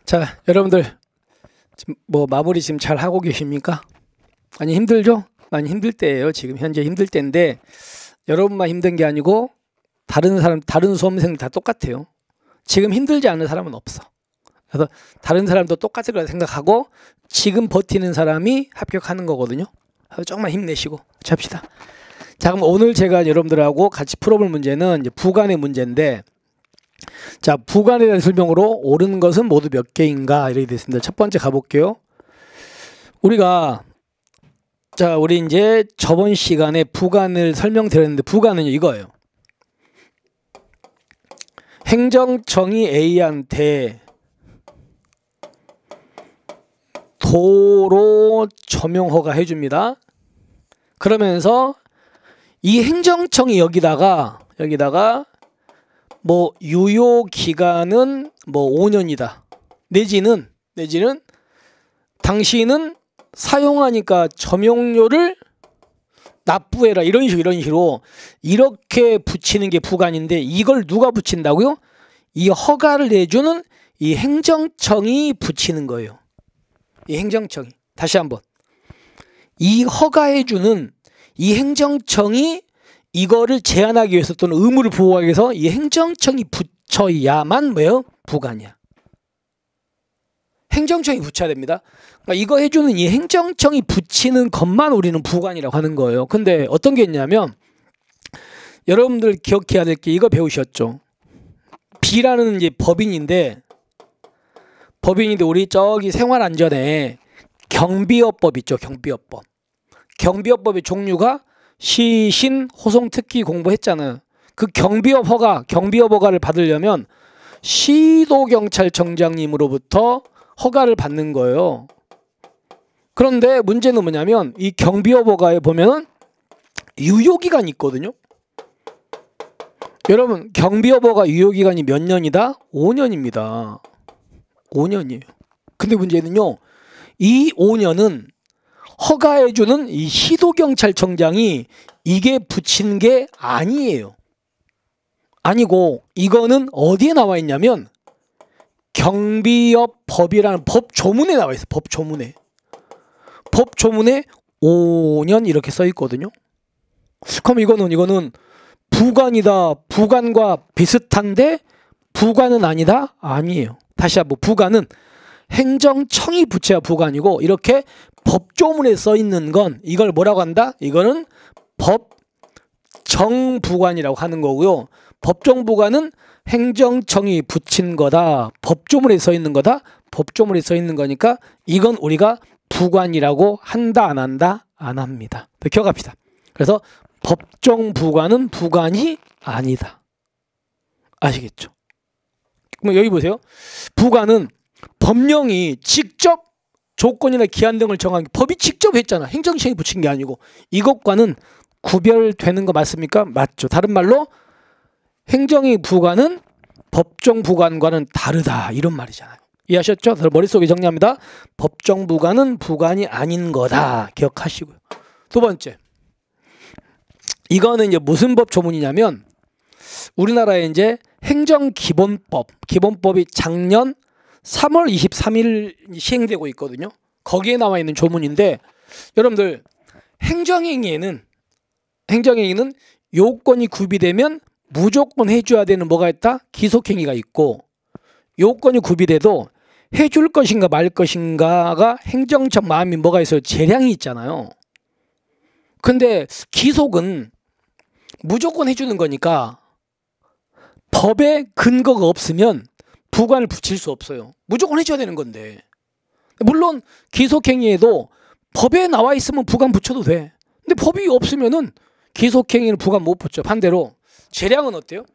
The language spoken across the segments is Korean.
자, 여러분들 지금 뭐 마무리 지금 잘 하고 계십니까? 많이 힘들죠? 많이 힘들 때예요. 지금 현재 힘들 때인데 여러분만 힘든 게 아니고 다른 사람, 다른 수험생들 다 똑같아요. 지금 힘들지 않은 사람은 없어. 그래서 다른 사람도 똑같을 거라 생각하고 지금 버티는 사람이 합격하는 거거든요. 그래서 조금만 힘내시고 합시다. 자, 그럼 오늘 제가 여러분들하고 같이 풀어볼 문제는 이제 부관의 문제인데, 자, 부관에 대한 설명으로 옳은 것은 모두 몇 개인가 이렇게 됐습니다. 첫 번째 가볼게요. 우리 이제 저번 시간에 부관을 설명드렸는데, 부관은 이거예요. 행정청이 A한테 도로 점용 허가 해줍니다. 그러면서 이 행정청이 여기다가 뭐 유효 기간은 뭐 5년이다. 내지는 당신은 사용하니까 점용료를 납부해라. 이런 식으로 이렇게 붙이는 게 부관인데, 이걸 누가 붙인다고요? 이 허가를 내주는 이 행정청이 붙이는 거예요. 이 행정청이. 다시 한번. 이 허가해주는 이 행정청이 이거를 제한하기 위해서 또는 의무를 보호하기 위해서 이 행정청이 붙여야만 뭐예요? 부관이야. 행정청이 붙여야 됩니다. 그러니까 이거 해주는 이 행정청이 붙이는 것만 우리는 부관이라고 하는 거예요. 근데 어떤 게 있냐면, 여러분들 기억해야 될 게 이거 배우셨죠? B라는 이제 법인인데 우리 저기 생활안전에 경비업법 있죠? 경비업법. 경비업법의 종류가 시, 신, 호송, 특기 공부했잖아요. 그 경비업 허가를 받으려면 시도경찰청장님으로부터 허가를 받는 거예요. 그런데 문제는 뭐냐면, 이 경비업 허가에 보면은 유효기간이 있거든요. 여러분, 경비업 허가 유효기간이 몇 년이다? 5년입니다. 5년이에요. 근데 문제는요, 이 5년은 허가해주는 이 시도경찰청장이 이게 붙인 게 아니에요. 아니고 이거는 어디에 나와 있냐면 경비업법이라는 법조문에 나와 있어요. 법조문에 5년 이렇게 써 있거든요. 그럼 이거는 부관이다. 부관과 비슷한데 부관은 아니다? 아니에요. 다시 한번, 부관은 행정청이 붙여야 부관이고, 이렇게 법조문에 써 있는 건 이걸 뭐라고 한다? 이거는 법정부관이라고 하는 거고요. 법정부관은 행정청이 붙인 거다. 법조문에 써 있는 거다. 법조문에 써 있는 거니까 이건 우리가 부관이라고 한다, 안 한다? 안 합니다. 기억합시다. 그래서 법정부관은 부관이 아니다. 아시겠죠? 그럼 여기 보세요. 부관은 법령이 직접 조건이나 기한 등을 정한 게 법이 직접 했잖아. 행정청이 붙인 게 아니고. 이것과는 구별되는 거 맞습니까? 맞죠. 다른 말로 행정의 부관은 법정 부관과는 다르다, 이런 말이잖아요. 이해하셨죠? 그래서 머릿속에 정리합니다. 법정 부관은 부관이 아닌 거다. 기억하시고요. 두 번째, 이거는 이제 무슨 법 조문이냐면, 우리나라에 이제 기본법이 작년 3월 23일 시행되고 있거든요. 거기에 나와 있는 조문인데, 여러분들 행정행위에는 요건이 구비되면 무조건 해줘야 되는 뭐가 있다? 기속행위가 있고, 요건이 구비돼도 해줄 것인가 말 것인가가 행정적 마음이 뭐가 있어요? 재량이 있잖아요. 근데 기속은 무조건 해주는 거니까 법에 근거가 없으면 부관을 붙일 수 없어요. 무조건 해줘야 되는 건데. 물론 기속행위에도 법에 나와 있으면 부관 붙여도 돼. 근데 법이 없으면은 기속행위는 부관 못 붙여. 반대로 재량은 어때요?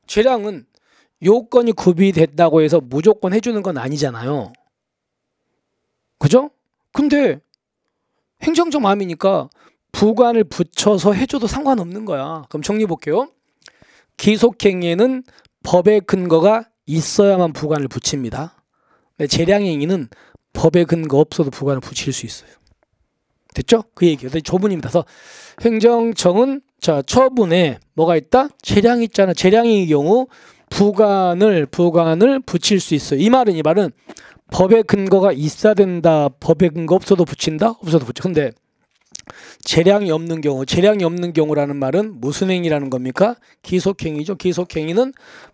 재량은 요건이 구비됐다고 해서 무조건 해주는 건 아니잖아요. 그죠? 근데 행정적 마음이니까 부관을 붙여서 해줘도 상관없는 거야. 그럼 정리 볼게요. 기속행위에는 법의 근거가 있어야만 부관을 붙입니다. 재량행위는 법의 근거 없어도 부관을 붙일 수 있어요. 됐죠? 그 얘기예요. 조문입니다. 그래서 행정청은 자, 처분에 뭐가 있다? 재량이 있잖아. 재량의 경우 부관을 붙일 수 있어요. 이 말은 법의 근거가 있어야 된다. 법의 근거 없어도 붙인다. 없어도 붙여. 근데 재량이 없는 경우라는 말은 무슨 행위라는 겁니까? 기속행위죠. 기속행위는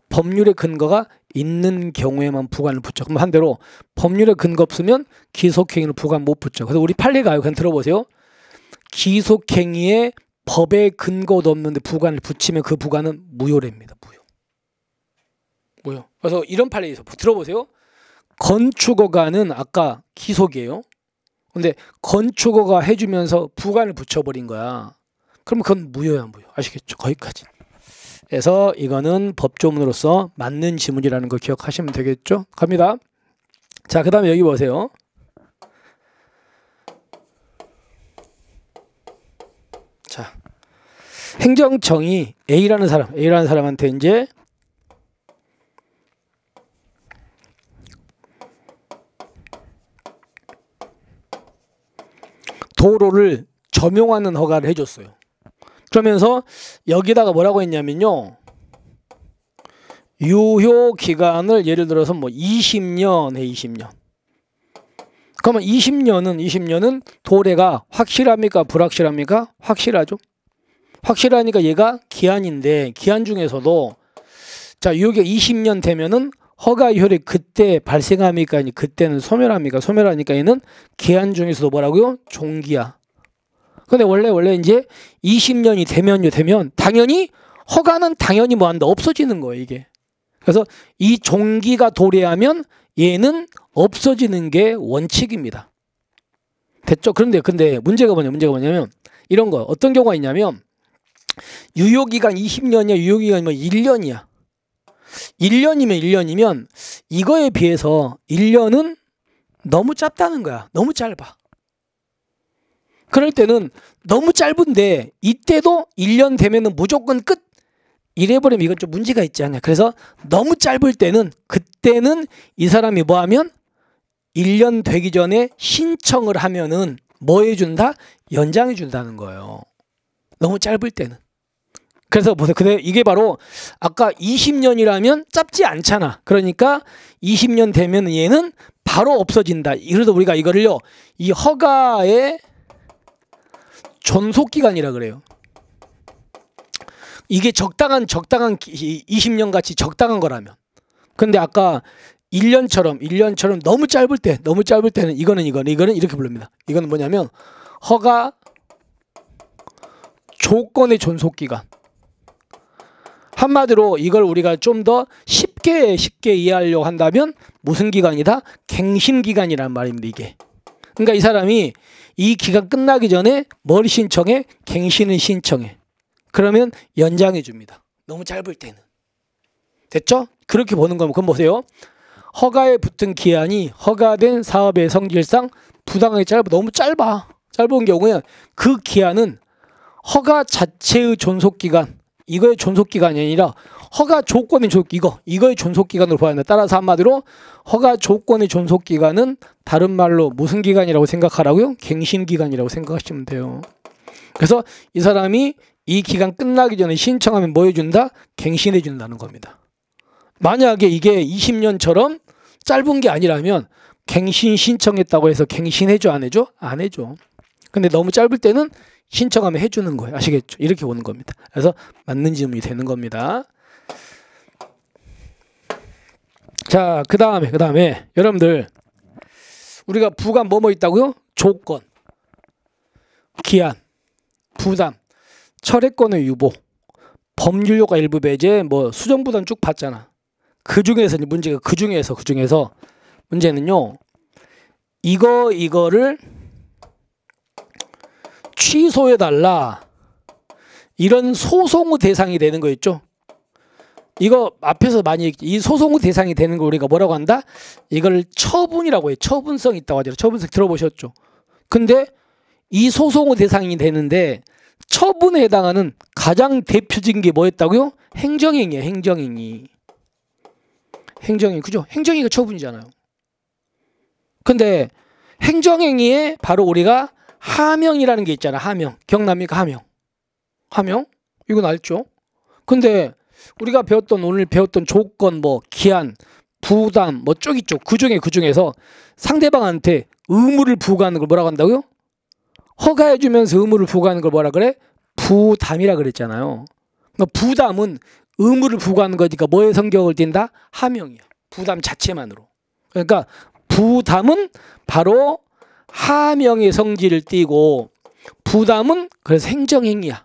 법률의 근거가 있는 경우에만 부관을 붙여. 그럼 한대로 법률의 근거 없으면 기속행위는 부관 못 붙여. 그래서 우리 판례 가요. 그냥 들어보세요. 기속행위에 법의 근거도 없는데 부관을 붙이면 그 부관은 무효랍니다. 무효. 그래서 이런 판례에서 들어보세요. 건축허가는 아까 기속이에요. 근데 건축허가 해주면서 부관을 붙여버린 거야. 그러면 그건 무효야, 무효. 아시겠죠? 거기까지. 그래서 이거는 법조문으로서 맞는 지문이라는 거 기억하시면 되겠죠? 갑니다. 자, 그 다음에 여기 보세요. 자, 행정청이 A라는 사람한테 이제 도로를 점용하는 허가를 해줬어요. 그러면서 여기다가 뭐라고 했냐면요. 유효 기간을 예를 들어서 뭐 20년 해, 20년. 그러면 20년은 도래가 확실합니까? 불확실합니까? 확실하죠. 확실하니까 얘가 기한인데 기한 중에서도 자, 유효기간 20년 되면은 허가 효력이 그때 발생합니까? 아니 그때는 소멸합니까? 소멸하니까 얘는 기한 중에서도 뭐라고요? 종기야. 근데 원래 이제 20년이 되면 당연히 허가는 당연히 뭐한다? 없어지는 거예요, 이게. 그래서 이 종기가 도래하면 얘는 없어지는 게 원칙입니다. 됐죠? 근데 문제가 뭐냐면 이런 거 어떤 경우가 있냐면 유효기간 20년이야, 유효기간이 뭐 1년이야. 1년이면 이거에 비해서 1년은 너무 짧다는 거야. 너무 짧아. 그럴 때는 너무 짧은데 이때도 1년 되면은 무조건 끝. 이래버리면 이건 좀 문제가 있지 않냐. 그래서 너무 짧을 때는 그때는 이 사람이 뭐 하면 1년 되기 전에 신청을 하면은 뭐 해준다? 연장해 준다는 거예요. 너무 짧을 때는. 그래서 보세요. 근데 이게 바로 아까 20년이라면 짧지 않잖아. 그러니까 20년 되면 얘는 바로 없어진다. 그래서 우리가 이거를요. 이 허가의 존속기간이라 그래요. 이게 적당한 20년 같이 적당한 거라면. 근데 아까 1년처럼 너무 짧을 때는 이거는 이렇게 부릅니다. 이거는 뭐냐면 허가 조건의 존속기간. 한마디로 이걸 우리가 좀 더 쉽게 이해하려고 한다면 무슨 기간이다? 갱신기간이란 말입니다. 이게. 그러니까 이 사람이 이 기간 끝나기 전에 뭘 신청해? 갱신을 신청해. 그러면 연장해 줍니다. 너무 짧을 때는. 됐죠? 그렇게 보는 거면 그럼 보세요. 허가에 붙은 기한이 허가된 사업의 성질상 부당하게 너무 짧아. 짧은 경우에 그 기한은 허가 자체의 존속기간, 이거의 존속기간이 아니라 허가 조건의 이거의 존속기간으로 봐야 한다. 따라서 한마디로 허가 조건의 존속기간은 다른 말로 무슨 기간이라고 생각하라고요? 갱신기간이라고 생각하시면 돼요. 그래서 이 사람이 이 기간 끝나기 전에 신청하면 뭐 해준다? 갱신해 준다는 겁니다. 만약에 이게 20년처럼 짧은 게 아니라면 갱신 신청했다고 해서 갱신해줘 안 해줘? 안 해줘. 근데 너무 짧을 때는 신청하면 해주는 거예요. 아시겠죠? 이렇게 보는 겁니다. 그래서 맞는 질문이 되는 겁니다. 자, 그 다음에 여러분들 우리가 부가 뭐뭐 있다고요? 조건, 기한, 부담, 철회권의 유보, 법률효과 일부 배제, 뭐 수정부담 쭉 봤잖아. 그 중에서 문제가 그 중에서 문제는요. 이거를 취소해달라. 이런 소송의 대상이 되는 거 있죠. 이거 앞에서 많이 얘기했죠. 이 소송의 대상이 되는 거 우리가 뭐라고 한다? 이걸 처분이라고 해요. 처분성 있다고 하죠. 처분성 들어보셨죠. 근데 이 소송의 대상이 되는데 처분에 해당하는 가장 대표적인 게 뭐였다고요? 행정행위예요. 행정행위. 그죠? 행정행위가 처분이잖아요. 근데 행정행위에 바로 우리가 하명이라는 게 있잖아. 하명. 기억납니까? 하명. 이건 알죠? 근데 우리가 배웠던 오늘 배웠던 조건 뭐 기한, 부담 뭐 쪽 있죠. 그중에서 상대방한테 의무를 부과하는 걸 뭐라고 한다고요? 허가해 주면서 의무를 부과하는 걸 뭐라 그래? 부담이라 그랬잖아요. 그러니까 부담은 의무를 부과하는 거니까 뭐의 성격을 띈다? 하명이야. 부담 자체만으로. 그러니까 부담은 바로 하명의 성질을 띠고 부담은 그래서 행정행위야.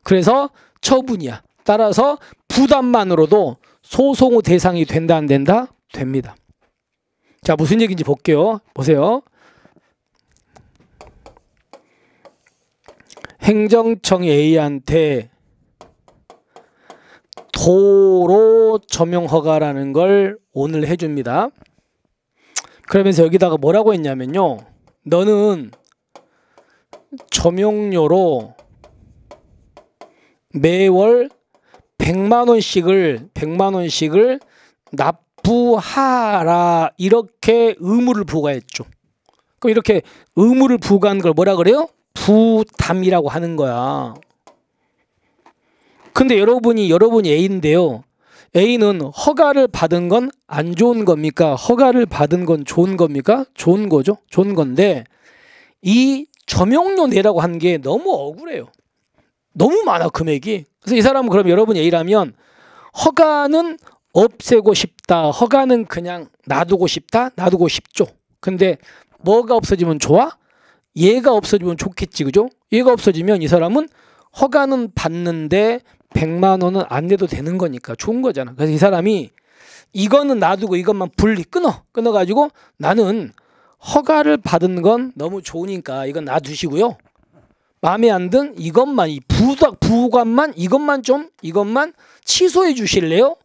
그래서 처분이야. 따라서 부담만으로도 소송의 대상이 된다 안 된다? 됩니다. 자, 무슨 얘기인지 볼게요. 보세요. 행정청이 A한테 도로 점용 허가라는 걸 오늘 해줍니다. 그러면서 여기다가 뭐라고 했냐면요. 너는 점용료로 매월 100만 원씩을 납부하라 이렇게 의무를 부과했죠. 그럼 이렇게 의무를 부과한 걸 뭐라 그래요? 부담이라고 하는 거야. 근데 여러분이 A인데요. A는 허가를 받은 건 안 좋은 겁니까? 허가를 받은 건 좋은 겁니까? 좋은 거죠. 좋은 건데 이 점용료 내라고 한 게 너무 억울해요. 너무 많아 금액이. 그래서 이 사람은 그럼 여러분이 A라면 허가는 없애고 싶다. 허가는 그냥 놔두고 싶다. 놔두고 싶죠. 근데 뭐가 없어지면 좋아? 얘가 없어지면 좋겠지. 그죠? 얘가 없어지면 이 사람은 허가는 받는데 100만 원은 안 내도 되는 거니까 좋은 거잖아. 그래서 이 사람이 이거는 놔두고 이것만 분리 끊어가지고 나는 허가를 받은 건 너무 좋으니까 이건 놔두시고요. 마음에 안 든 이것만 이 부관만 이것만 취소해 주실래요?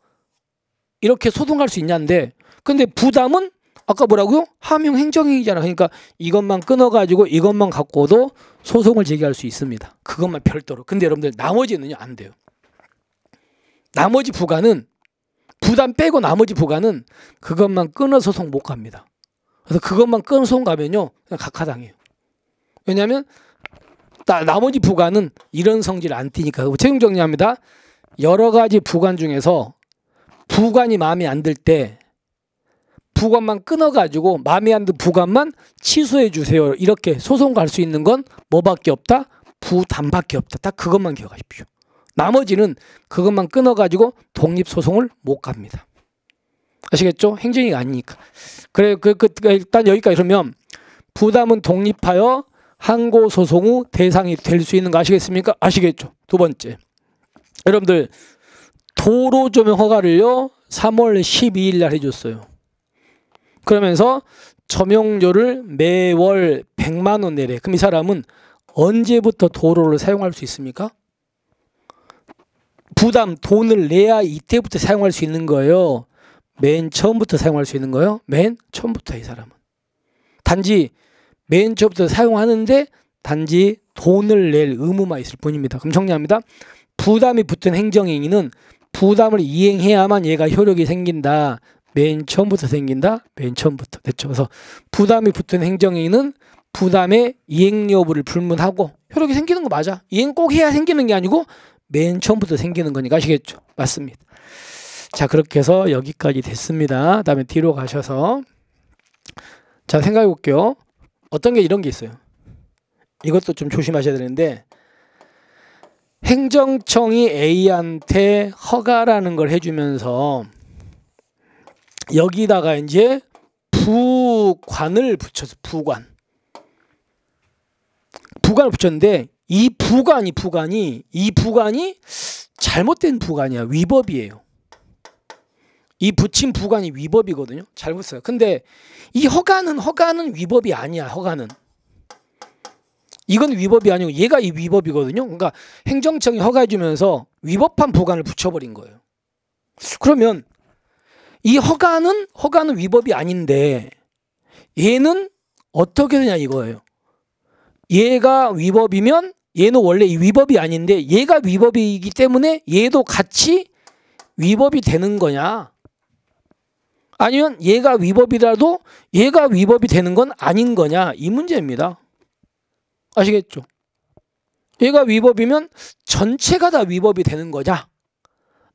이렇게 소송할 수 있냐는데 근데 부담은 아까 뭐라고요? 하명 행정행위잖아. 그러니까 이것만 끊어가지고 이것만 갖고도 소송을 제기할 수 있습니다. 그것만 별도로. 근데 여러분들 나머지는요 안 돼요. 나머지 부과는 부담 빼고 나머지 부과는 그것만 끊어 소송 못 갑니다. 그래서 그것만 끊어 소송 가면요 그냥 각하당해요. 왜냐하면 나머지 부과는 이런 성질 안 띠니까. 최종 정리합니다. 여러 가지 부관 중에서 부관이 마음에 안 들 때 부관만 끊어가지고 마음에 안 든 부관만 취소해 주세요. 이렇게 소송 갈 수 있는 건 뭐밖에 없다? 부담밖에 없다. 딱 그것만 기억하십시오. 나머지는 그것만 끊어가지고 독립소송을 못 갑니다. 아시겠죠? 행정이 아니니까. 그래, 일단 여기까지 그러면 부담은 독립하여 항고소송 후 대상이 될 수 있는 거 아시겠습니까? 아시겠죠? 두 번째. 여러분들 도로조명 허가를요 3월 12일 날 해줬어요. 그러면서 점용료를 매월 100만 원 내래. 그럼 이 사람은 언제부터 도로를 사용할 수 있습니까? 부담 돈을 내야 이때부터 사용할 수 있는 거예요. 맨 처음부터 사용할 수 있는 거예요. 맨 처음부터 이 사람은. 단지 맨 처음부터 사용하는데 단지 돈을 낼 의무만 있을 뿐입니다. 그럼 정리합니다. 부담이 붙은 행정행위는 부담을 이행해야만 얘가 효력이 생긴다. 맨 처음부터 생긴다. 맨 처음부터. 됐죠. 그래서 부담이 붙은 행정행위는 부담의 이행 여부를 불문하고 효력이 생기는 거 맞아. 이행 꼭 해야 생기는 게 아니고 맨 처음부터 생기는 거니까 아시겠죠? 맞습니다. 자, 그렇게 해서 여기까지 됐습니다. 그다음에 뒤로 가셔서 자, 생각해 볼게요. 어떤 게 이런 게 있어요. 이것도 좀 조심하셔야 되는데 행정청이 A한테 허가라는 걸 해주면서 여기다가 이제 부관을 붙여서 부관을 붙였는데 이 부관이 잘못된 부관이야. 위법이에요. 이 붙인 부관이 위법이거든요. 잘못 써요. 근데 이 허가는 위법이 아니야. 허가는 이건 위법이 아니고 얘가 이 위법이거든요. 그러니까 행정청이 허가해 주면서 위법한 부관을 붙여버린 거예요. 그러면 이 허가는 위법이 아닌데 얘는 어떻게 되냐 이거예요. 얘가 위법이면 얘는 원래 이 위법이 아닌데 얘가 위법이기 때문에 얘도 같이 위법이 되는 거냐? 아니면 얘가 위법이라도 얘가 위법이 되는 건 아닌 거냐? 이 문제입니다. 아시겠죠? 얘가 위법이면 전체가 다 위법이 되는 거냐?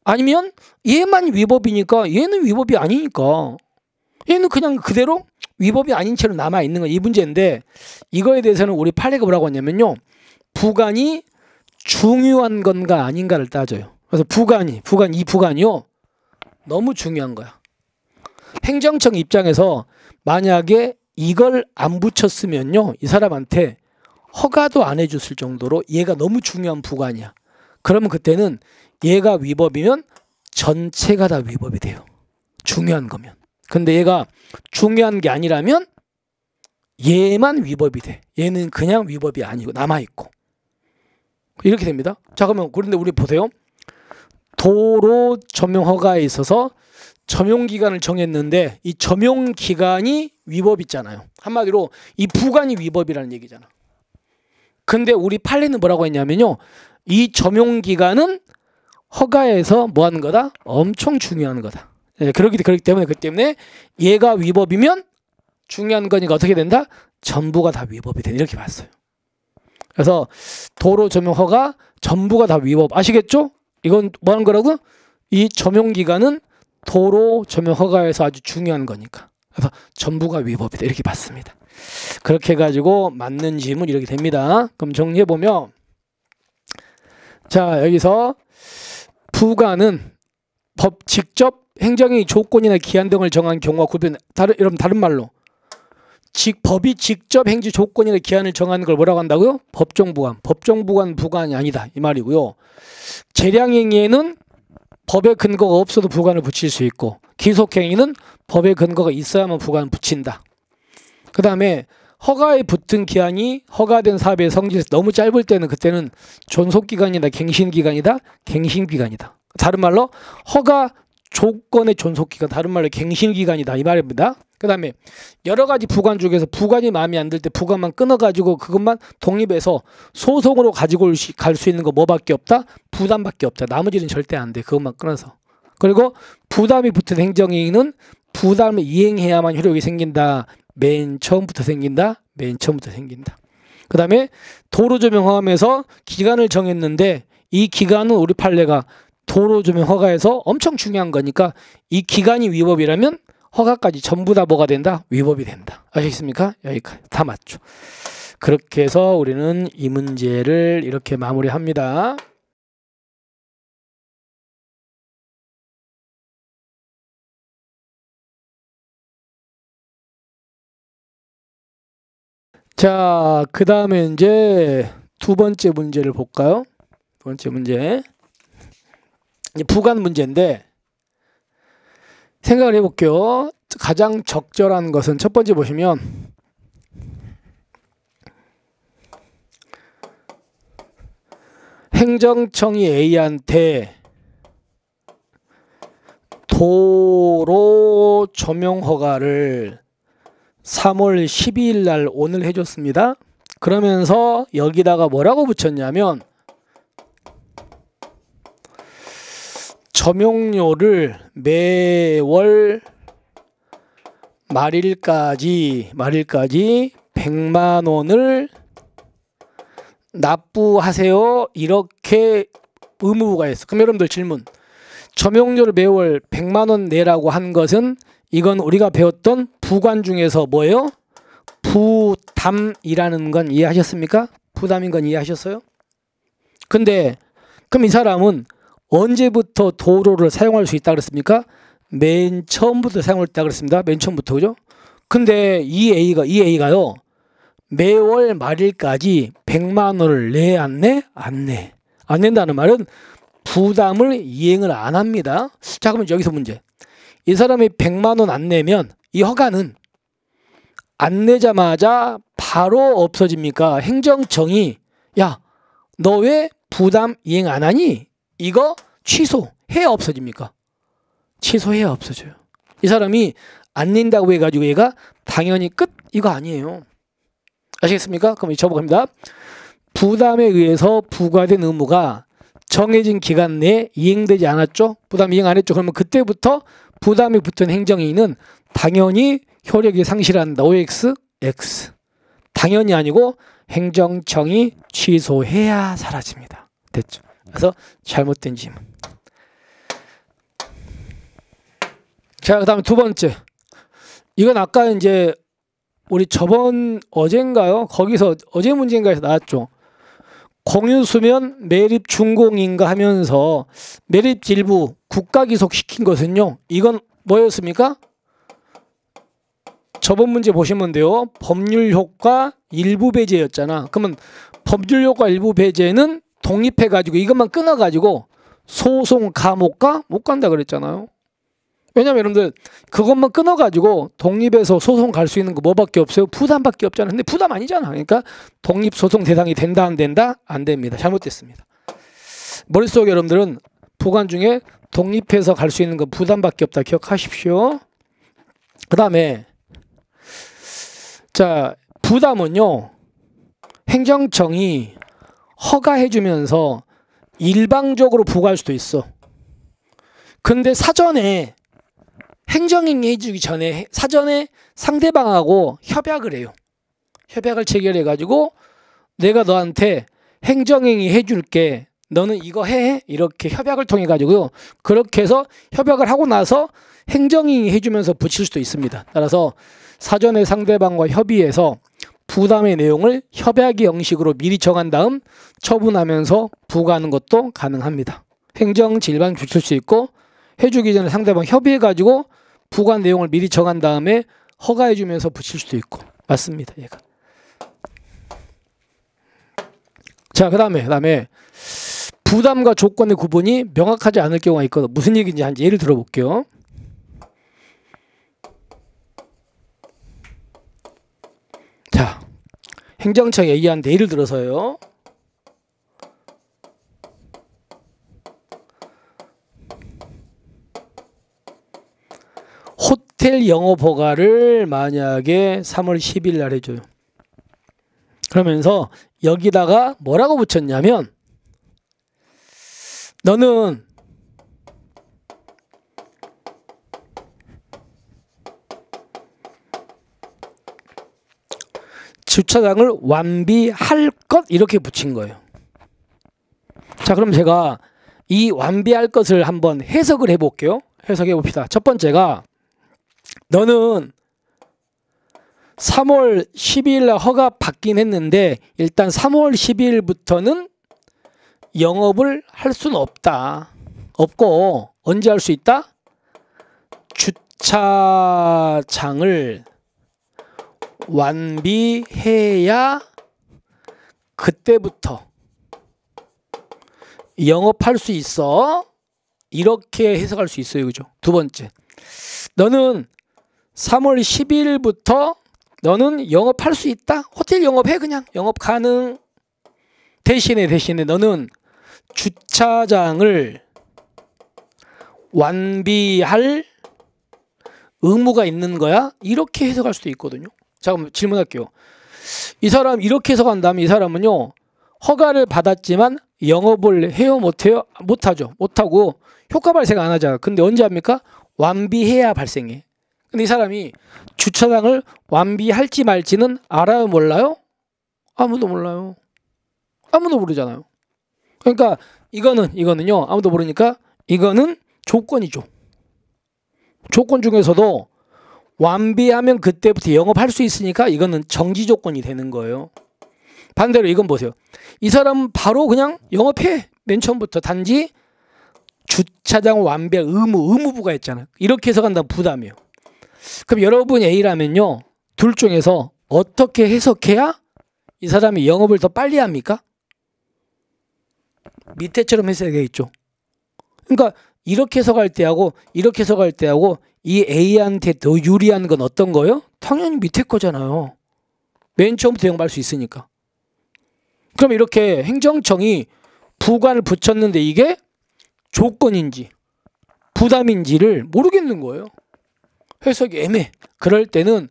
아니면 얘만 위법이니까 얘는 위법이 아니니까 얘는 그냥 그대로 위법이 아닌 채로 남아있는 건 이 문제인데, 이거에 대해서는 우리 판례가 뭐라고 하냐면요, 부관이 중요한 건가 아닌가를 따져요. 그래서 이 부관이요 너무 중요한 거야. 행정청 입장에서 만약에 이걸 안 붙였으면요, 이 사람한테 허가도 안 해줬을 정도로 얘가 너무 중요한 부관이야. 그러면 그때는 얘가 위법이면 전체가 다 위법이 돼요. 중요한 거면. 근데 얘가 중요한 게 아니라면 얘만 위법이 돼. 얘는 그냥 위법이 아니고 남아있고. 이렇게 됩니다. 자, 그러면 그런데 우리 보세요. 도로 점용 허가에 있어서 점용기간을 정했는데 이 점용기간이 위법 있잖아요. 한마디로 이 부관이 위법이라는 얘기잖아. 근데 우리 판례는 뭐라고 했냐면요, 이 점용기간은 허가에서 뭐 하는 거다? 엄청 중요한 거다. 예, 그렇기 때문에 얘가 위법이면 중요한 거니까 어떻게 된다? 전부가 다 위법이 된다. 이렇게 봤어요. 그래서 도로 점용 허가 전부가 다 위법. 아시겠죠? 이건 뭐 하는 거라고? 이 점용기간은 도로 점용 허가에서 아주 중요한 거니까. 그래서 전부가 위법이다. 이렇게 봤습니다. 그렇게 해가지고 맞는 질문 이렇게 됩니다. 그럼 정리해보면, 자, 여기서 부관은 법 직접 행정의 조건이나 기한 등을 정한 경우와 구분, 여러분 다른 말로 법이 직접 행지 조건이나 기한을 정하는 걸 뭐라고 한다고요? 법정부관. 법정부관 부관이 아니다 이 말이고요. 재량행위에는 법의 근거가 없어도 부관을 붙일 수 있고, 기속행위는 법의 근거가 있어야만 부관을 붙인다. 그 다음에 허가에 붙은 기한이 허가된 사업의 성질에서 너무 짧을 때는 그때는 존속기간이다, 갱신기간이다, 갱신기간이다. 다른 말로 허가 조건의 존속기간, 다른 말로 갱신기간이다 이 말입니다. 그 다음에 여러 가지 부관 중에서 부관이 마음에 안 들 때 부관만 끊어가지고 그것만 독립해서 소송으로 가지고 갈 수 있는 거 뭐밖에 없다? 부담밖에 없다. 나머지는 절대 안 돼. 그것만 끊어서. 그리고 부담이 붙은 행정행위는 부담을 이행해야만 효력이 생긴다. 맨 처음부터 생긴다. 맨 처음부터 생긴다. 그 다음에 도로조명허가에서 기간을 정했는데 이 기간은 우리 판례가 도로조명허가에서 엄청 중요한 거니까 이 기간이 위법이라면 허가까지 전부 다 뭐가 된다? 위법이 된다. 아시겠습니까? 여기까지 다 맞죠. 그렇게 해서 우리는 이 문제를 이렇게 마무리합니다. 자, 그 다음에 이제 두 번째 문제를 볼까요? 두 번째 문제. 부관 문제인데 생각을 해볼게요. 가장 적절한 것은 첫 번째 보시면 행정청이 A한테 도로 조명 허가를 3월 12일 날 오늘 해줬습니다. 그러면서 여기다가 뭐라고 붙였냐면 점용료를 매월 말일까지 100만 원을 납부하세요. 이렇게 의무부가 했어. 그럼 여러분들 질문. 점용료를 매월 100만 원 내라고 한 것은 이건 우리가 배웠던 부관 중에서 뭐예요? 부담이라는 건 이해하셨습니까? 부담인 건 이해하셨어요? 근데 그럼 이 사람은 언제부터 도로를 사용할 수 있다 그랬습니까? 맨 처음부터 사용할 수 있다 그랬습니다. 맨 처음부터, 그죠? 근데 이 A가요. 매월 말일까지 100만 원을 내, 안 내? 안 내. 안 낸다는 말은 부담을 이행을 안 합니다. 자, 그러면 여기서 문제. 이 사람이 100만 원 안 내면 이 허가는 안 내자마자 바로 없어집니까? 행정청이 야, 너 왜 부담 이행 안 하니? 이거 취소해야 없어집니까? 취소해야 없어져요. 이 사람이 안 낸다고 해가지고 얘가 당연히 끝? 이거 아니에요. 아시겠습니까? 그럼 적어봅니다. 부담에 의해서 부과된 의무가 정해진 기간 내에 이행되지 않았죠? 부담 이행 안 했죠? 그러면 그때부터 부담이 붙은 행정행위는 당연히 효력이 상실한다. OX, X. 당연히 아니고 행정청이 취소해야 사라집니다. 됐죠? 그래서 잘못된 질문. 자, 그다음에 두 번째. 이건 아까 이제 우리 어젠가요? 거기서 어제 문제인가에서 나왔죠. 공유수면 매립 준공인가 하면서 매립 일부 국가 기속시킨 것은요. 이건 뭐였습니까? 저번 문제 보시면 돼요. 법률 효과 일부 배제였잖아. 그러면 법률 효과 일부 배제는 독립해가지고 이것만 끊어가지고 소송 가 못 가? 못 간다 그랬잖아요. 왜냐면 여러분들 그것만 끊어가지고 독립해서 소송 갈 수 있는 거 뭐밖에 없어요? 부담밖에 없잖아. 근데 부담 아니잖아. 그러니까 독립소송 대상이 된다 안 된다? 안 됩니다. 잘못됐습니다. 머릿속에 여러분들은 부관 중에 독립해서 갈 수 있는 거 부담밖에 없다 기억하십시오. 그 다음에 자, 부담은요 행정청이 허가해주면서 일방적으로 부과할 수도 있어. 근데 사전에 행정행위 해주기 전에 사전에 상대방하고 협약을 해요. 협약을 체결해가지고 내가 너한테 행정행위 해줄게. 너는 이거 해. 이렇게 협약을 통해가지고요. 그렇게 해서 협약을 하고 나서 행정행위 해주면서 붙일 수도 있습니다. 따라서 사전에 상대방과 협의해서 부담의 내용을 협약의 형식으로 미리 정한 다음 처분하면서 부과하는 것도 가능합니다. 행정 질반 붙일 수 있고 해주기 전에 상대방 협의해가지고 부과 내용을 미리 정한 다음에 허가해주면서 붙일 수도 있고 맞습니다. 얘가. 자, 그다음에 부담과 조건의 구분이 명확하지 않을 경우가 있거든. 무슨 얘기인지 한 예를 들어볼게요. 자, 행정청이 얘기하는데 예를 들어서요. 호텔 영업 허가를 만약에 3월 10일 날 해줘요. 그러면서 여기다가 뭐라고 붙였냐면 너는 주차장을 완비할 것 이렇게 붙인 거예요. 자, 그럼 제가 이 완비할 것을 한번 해석을 해볼게요. 해석해 봅시다. 첫 번째가 너는 3월 12일 날 허가 받긴 했는데 일단 3월 12일부터는 영업을 할 수는 없다. 없고 언제 할 수 있다? 주차장을 완비해야 그때부터 영업할 수 있어. 이렇게 해석할 수 있어요. 그죠? 두 번째. 너는 3월 10일부터 너는 영업할 수 있다. 호텔 영업해. 그냥 영업 가능. 대신에 너는 주차장을 완비할 의무가 있는 거야. 이렇게 해석할 수도 있거든요. 자, 그럼 질문할게요. 이 사람 이렇게 해석한다면 이 사람은요. 허가를 받았지만 영업을 해요? 못해요? 못하죠. 못하고 효과 발생 안 하잖아. 근데 언제 합니까? 완비해야 발생해. 근데 이 사람이 주차장을 완비할지 말지는 알아요? 몰라요? 아무도 몰라요. 아무도 모르잖아요. 그러니까 이거는요. 아무도 모르니까 이거는 조건이죠. 조건 중에서도 완비하면 그때부터 영업할 수 있으니까 이거는 정지 조건이 되는 거예요. 반대로 이건 보세요. 이 사람은 바로 그냥 영업해. 맨 처음부터. 단지 주차장 완비할 의무부가 있잖아요. 이렇게 해석한다면 부담이에요. 그럼 여러분 A라면요. 둘 중에서 어떻게 해석해야 이 사람이 영업을 더 빨리 합니까? 밑에처럼 해석해야겠죠. 그러니까 이렇게 해석할 때하고 이렇게 해석할 때하고 이 A한테 더 유리한 건 어떤 거예요? 당연히 밑에 거잖아요. 맨 처음부터 영업할 수 있으니까. 그럼 이렇게 행정청이 부관을 붙였는데 이게 조건인지 부담인지를 모르겠는 거예요. 해석이 애매해. 그럴 때는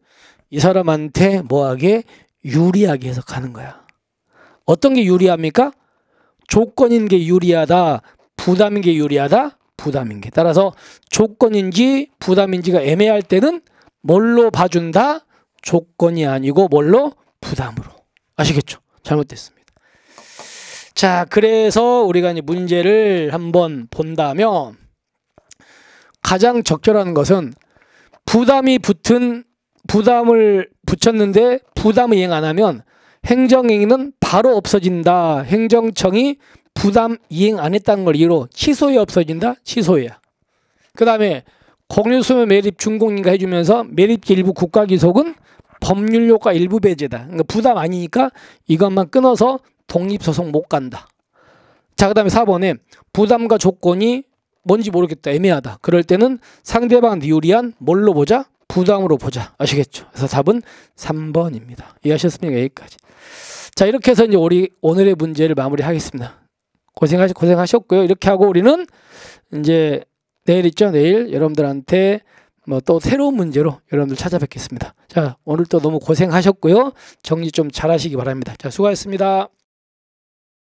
이 사람한테 뭐하게 유리하게 해석하는 거야. 어떤 게 유리합니까? 조건인 게 유리하다. 부담인 게 유리하다. 부담인 게. 따라서 조건인지 부담인지가 애매할 때는 뭘로 봐준다? 조건이 아니고 뭘로? 부담으로. 아시겠죠? 잘못됐습니다. 자, 그래서 우리가 이제 문제를 한번 본다면 가장 적절한 것은 부담을 붙였는데 부담을 이행 안 하면 행정행위는 바로 없어진다. 행정청이 부담 이행 안 했다는 걸 이유로 취소해 없어진다. 취소해야. 그 다음에 공유수면 매립 준공인가 해주면서 매립지 일부 국가기속은 법률효과 일부 배제다. 그러니까 부담 아니니까 이것만 끊어서 독립소송 못 간다. 자, 그 다음에 4번에 부담과 조건이 뭔지 모르겠다. 애매하다. 그럴 때는 상대방한테 유리한 뭘로 보자? 부담으로 보자. 아시겠죠? 그래서 답은 3번입니다. 이해하셨습니까? 여기까지. 자, 이렇게 해서 이제 우리 오늘의 문제를 마무리하겠습니다. 고생하셨고요. 이렇게 하고 우리는 이제 내일 있죠? 내일 여러분들한테 뭐 또 새로운 문제로 여러분들 찾아뵙겠습니다. 자, 오늘 또 너무 고생하셨고요. 정리 좀 잘하시기 바랍니다. 자, 수고하셨습니다.